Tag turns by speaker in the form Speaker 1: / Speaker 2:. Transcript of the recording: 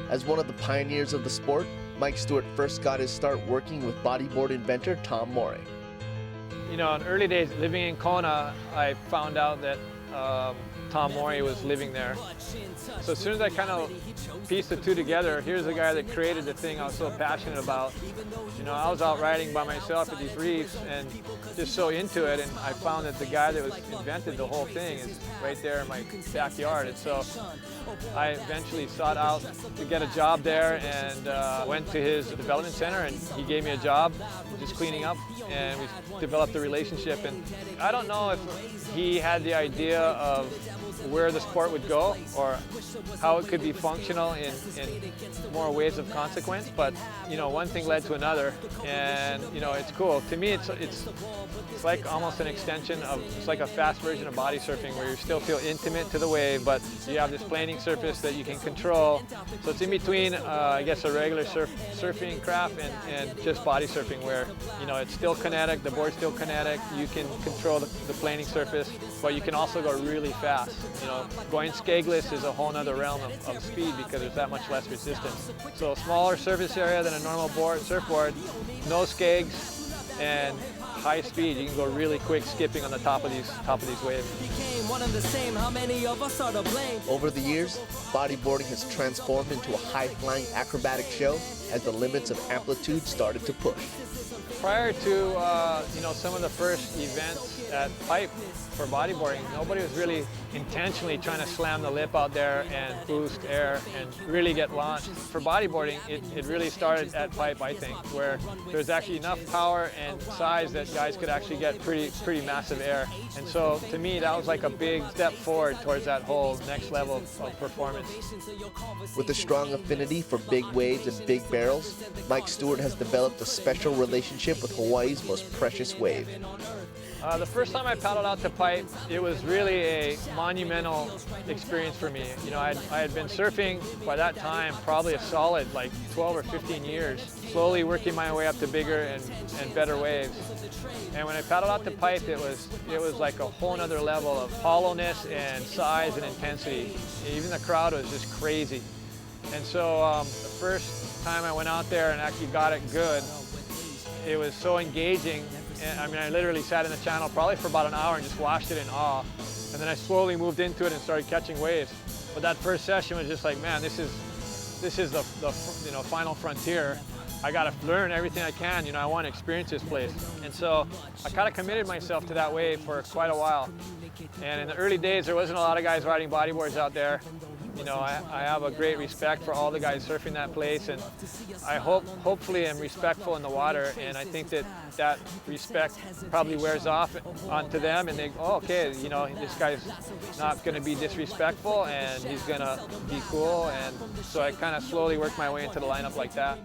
Speaker 1: As one of the pioneers of the sport, Mike Stewart first got his start working with bodyboard inventor Tom Morey.
Speaker 2: You know, in early days living in Kona, I found out that Tom Morey was living there. So as soon as I kind of pieced the two together, here's the guy that created the thing I was so passionate about. You know, I was out riding by myself at these reefs and just so into it, and I found that the guy that invented the whole thing is right there in my backyard. And so I eventually sought out to get a job there and went to his development center, and he gave me a job just cleaning up, and we developed a relationship. And I don't know if he had the idea of where the sport would go or how it could be functional in more ways of consequence, but you know, one thing led to another, and you know, it's cool. To me, it's like almost an extension of, it's like a fast version of body surfing where you still feel intimate to the wave, but you have this planing surface that you can control. So it's in between, I guess, a regular surfing craft and just body surfing, where you know, it's still kinetic, the board's still kinetic, you can control the planing surface, but you can also go really fast. You know, going skegless is a whole other realm of speed because there's that much less resistance. So smaller surface area than a normal surfboard, no skegs, and high speed. You can go really quick skipping on the top of these waves.
Speaker 1: Over the years, bodyboarding has transformed into a high-flying acrobatic show as the limits of amplitude started to push.
Speaker 2: Prior to you know, some of the first events at Pipe for bodyboarding, nobody was really intentionally trying to slam the lip out there and boost air and really get launched. For bodyboarding, it really started at Pipe, I think, where there's actually enough power and size that guys could actually get pretty massive air. And so to me, that was like a big step forward towards that whole next level of performance.
Speaker 1: With a strong affinity for big waves and big barrels, Mike Stewart has developed a special relationship with Hawaii's most precious wave.
Speaker 2: The first time I paddled out to Pipe, it was really a monumental experience for me. You know, I had been surfing by that time probably a solid like 12 or 15 years, slowly working my way up to bigger and better waves. And when I paddled out to Pipe, it was like a whole nother level of hollowness and size and intensity. Even the crowd was just crazy. And so the first time I went out there and actually got it good, it was so engaging. And, I mean, I literally sat in the channel probably for about an hour and just watched it in awe. And then I slowly moved into it and started catching waves. But that first session was just like, man, this is the you know, final frontier. I got to learn everything I can. You know, I want to experience this place. And so I kind of committed myself to that wave for quite a while. And in the early days, there wasn't a lot of guys riding bodyboards out there. You know, I have a great respect for all the guys surfing that place, and I hopefully am respectful in the water, and I think that respect probably wears off onto them, and they go, oh, okay, you know, this guy's not going to be disrespectful, and he's going to be cool, and so I kind of slowly worked my way into the lineup like that.